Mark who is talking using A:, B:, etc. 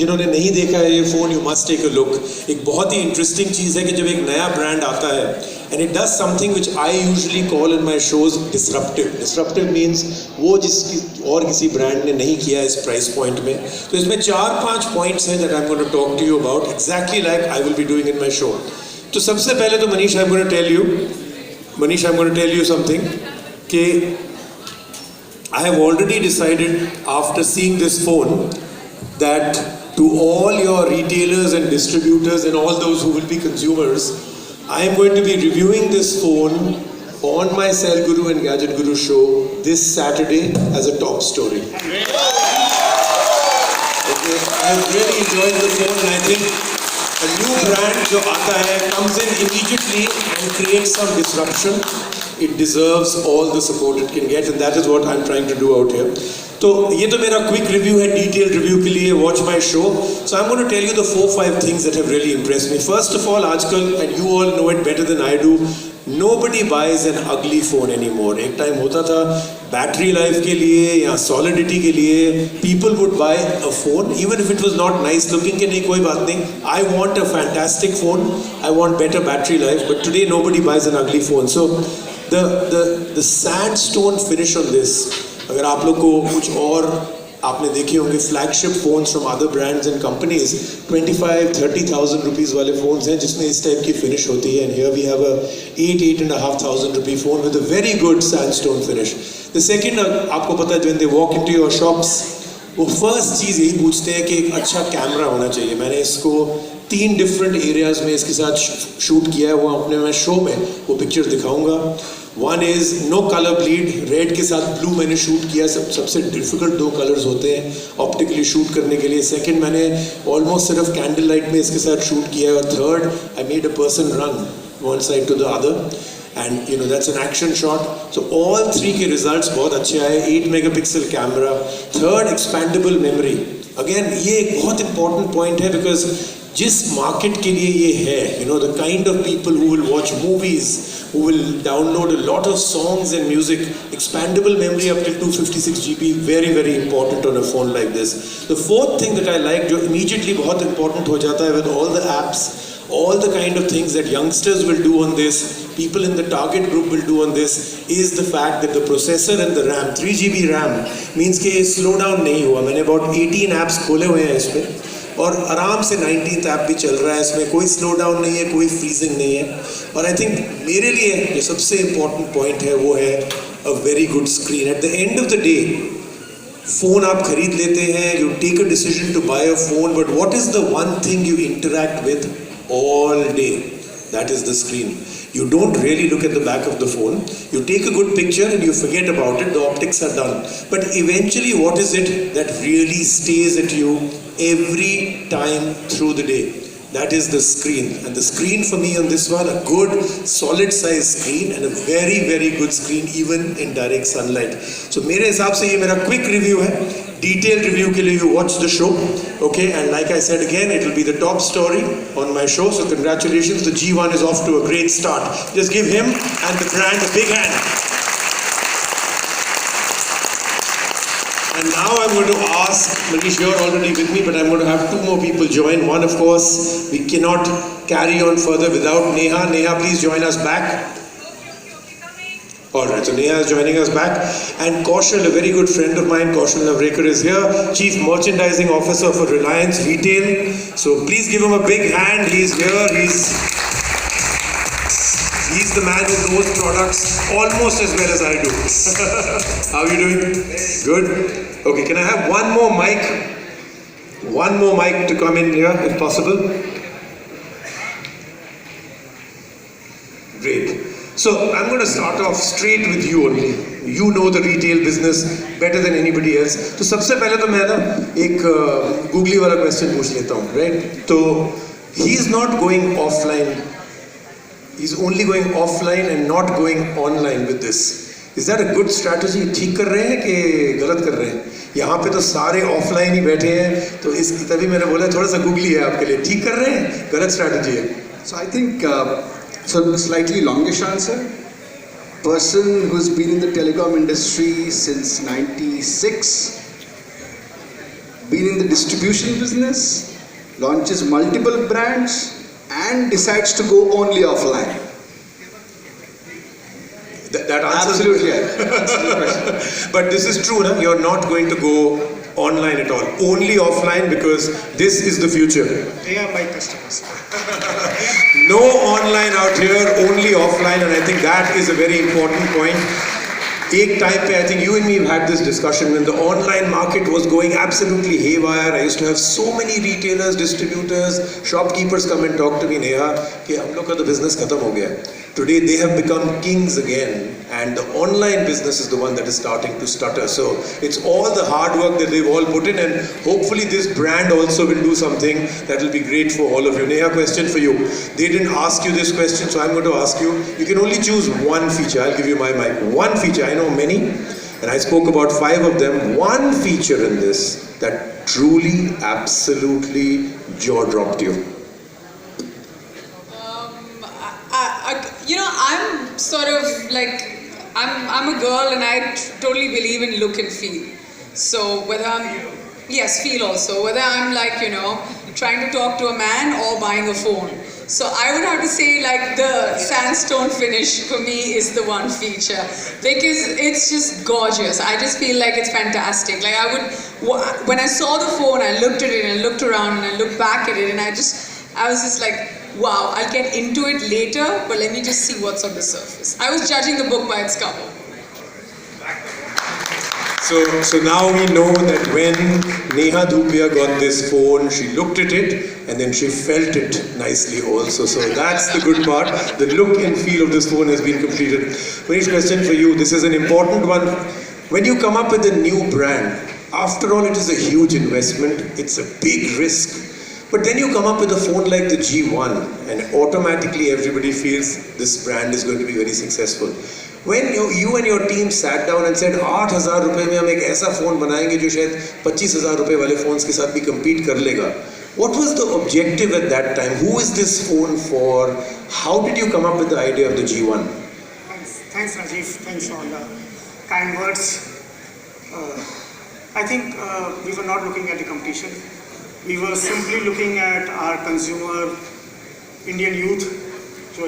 A: जिन्होंने नहीं देखा है ये phone, you must take a look. एक बहुत ही इंटरेस्टिंग चीज़ है कि जब एक नया ब्रांड आता है and it does something which I usually call in my shows disruptive. Disruptive means वो जिसकी और किसी ब्रांड ने नहीं किया इस प्राइस पॉइंट में। तो इसमें 4-5 पॉइंट्स हैं that I am going to talk to you about, exactly like I will be doing in my show. तो सबसे पहले तो Manish, I am going to tell you something कि I have already decided after seeing this phone that to all your retailers and distributors and all those who will be consumers, I am going to be reviewing this phone on my Cell Guru and Gadget Guru show this Saturday as a top story. Okay, I have really enjoyed the phone and I think a new brand जो आता है comes in immediately and creates some disruption. It deserves all the support it can get and that is what I'm trying to do out here. तो ये तो मेरा quick review है, detail review के लिए watch my show. So I am going to tell you the 4-5 things that have really impressed me. First of all, आजकल, and you all know it better than I do, nobody buys an ugly phone anymore. एक time होता था battery life के लिए या solidity के लिए people would buy a phone even if it was not nice looking कि नहीं कोई बात नहीं, I want a fantastic phone, I want better battery life, but today nobody buys an ugly phone. So the sandstone finish on this, अगर आप लोग को कुछ और आपने देखे होंगे flagship phones from other brands and companies 25-30,000 rupees वाले फोन्स हैं जिसमें इस टाइप की फिनिश होती है, and here we have a 8,500 rupee phone with a very good sandstone finish. The second, आपको पता है, when they walk into your shops वो फर्स्ट चीज़ यही पूछते हैं कि एक अच्छा कैमरा होना चाहिए। मैंने इसको 3 डिफरेंट एरियाज़ में इसके साथ शूट किया है, वो अपने मैं शो में वो पिक्चर दिखाऊंगा। One is no colour bleed, red के साथ ब्लू मैंने शूट किया, सबसे डिफिकल्ट 2 कलर्स होते हैं ऑप्टिकली शूट करने के लिए। सेकंड, मैंने ऑलमोस्ट सिर्फ कैंडल लाइट में इसके साथ शूट किया है। और third, I made a person run one side to the other and you know that's an action shot. So all 3 के रिजल्ट्स बहुत अच्छे आए। 8 megapixel camera, third expandable memory. Again ये एक बहुत इंपॉर्टेंट पॉइंट है बिकॉज जिस मार्केट के लिए ये है, you know the kind of people who will watch movies, who will download a lot of songs and music, expandable memory up till 256 GB, very very important on a phone like this. The fourth thing that I like, जो immediately बहुत important हो जाता है with all the apps, all the kind of things that youngsters will do on this, people in the target group will do on this, is the fact that the processor and the RAM, 3 GB RAM means कि slow down नहीं हुआ। मैंने about 18 apps खोले हुए हैं इस पे और आराम से 19th ऐप भी चल रहा है, इसमें कोई स्लो डाउन नहीं है, कोई फ्रीजिंग नहीं है। और आई थिंक मेरे लिए जो सबसे इम्पॉर्टेंट पॉइंट है वो है a very good screen. At the end of the day phone आप खरीद लेते हैं, you take a decision to buy a phone, but what is the one thing you interact with all day? That is the screen. You don't really look at the back of the phone. You take a good picture and you forget about it. The optics are done. But eventually, what is it that really stays at you every time through the day? That is the screen. And the screen for me on this one, a good solid size screen and a very very good screen even in direct sunlight. So मेरे हिसाब से ये मेरा quick review है। Detailed review के लिए you watch the show, okay? And like I said again, it will be the top story on my show. So congratulations, the G1 is off to a great start. Just give him and the brand a big hand. And now I'm going to ask, Manish, you're already with me, but I'm going to have 2 more people join. One, of course, we cannot carry on further without Neha. Neha, please join us back. Alright, so Neha is joining us back. And Kaushal, a very good friend of mine, Kaushal Navrekar is here, Chief Merchandising Officer for Reliance Retail. So please give him a big hand. He's here. He's the man who knows products almost as well as I do. How are you doing? Good? Okay, can I have one more mic? One more mic to come in here, if possible. Great. So I'm going to start off straight with you only. You know the retail business better than anybody else. तो सबसे पहले तो मैं ना एक googly वाला question पूछ लेता हूँ, right? तो he is not going offline. He's only going offline and not going online with this. Is that a good strategy? ठीक कर रहे हैं कि गलत कर रहे हैं? यहाँ पे तो सारे ऑफलाइन ही बैठे हैं, तो इस तभी मैंने बोला थोड़ा सा गूगली है आपके लिए। ठीक कर रहे हैं, गलत स्ट्रैटेजी है?
B: So I think, so slightly longish answer, person who's been in the telecom industry since 96, been in the distribution business, launches multiple brands, and decides to go only offline.
A: That answers
B: Absolutely, answers the question.
A: But this is true, na? You're not going to go online at all. Only offline because this is the future.
C: They are my customers.
A: No online out here, only offline, and I think that is a very important point. Ek time pe, I think you and me have had this discussion when the online market was going absolutely haywire. I used to have so many retailers, distributors, shopkeepers come and talk to me, Neha, कि हम लोग का तो business खत्म हो गया है. Today they have become kings again, and the online business is the one that is starting to stutter. So it's all the hard work that they've all put in, and hopefully this brand also will do something that will be great for all of you. Neha, question for you. They didn't ask you this question, so I'm going to ask you. You can only choose one feature. I'll give you my mic. One feature. I know many, and I spoke about 5 of them. One feature in this that truly, absolutely jaw-dropped you.
D: I'm sort of like, I'm a girl and I totally believe in look and feel. So whether feel also, whether I'm like, trying to talk to a man or buying a phone. So I would have to say like the sandstone finish for me is the one feature because it's just gorgeous. I just feel like it's fantastic. Like when I saw the phone, I looked at it and I looked around and I looked back at it and I was just like, wow, I'll get into it later, but let me just see what's on the surface. I was judging the book by its cover.
A: So now we know that when Neha Dhupia got this phone, she looked at it and then she felt it nicely also. So that's the good part. The look and feel of this phone has been completed. Manish, question for you. This is an important one. When you come up with a new brand, after all, it is a huge investment. It's a big risk. But then you come up with a phone like the G1 and automatically everybody feels this brand is going to be very successful. When you and your team sat down and said 8,000 रुपए में हम एक ऐसा phone बनाएंगे जो शायद 25,000 रुपए वाले phones के साथ भी compete कर लेगा. What was the objective at that time? Who is this phone for? How did you come up with the idea of the G1?
C: Thanks Rajiv. Thanks for all the kind words. I think we were not looking at the competition. We were simply looking at our consumer, Indian youth,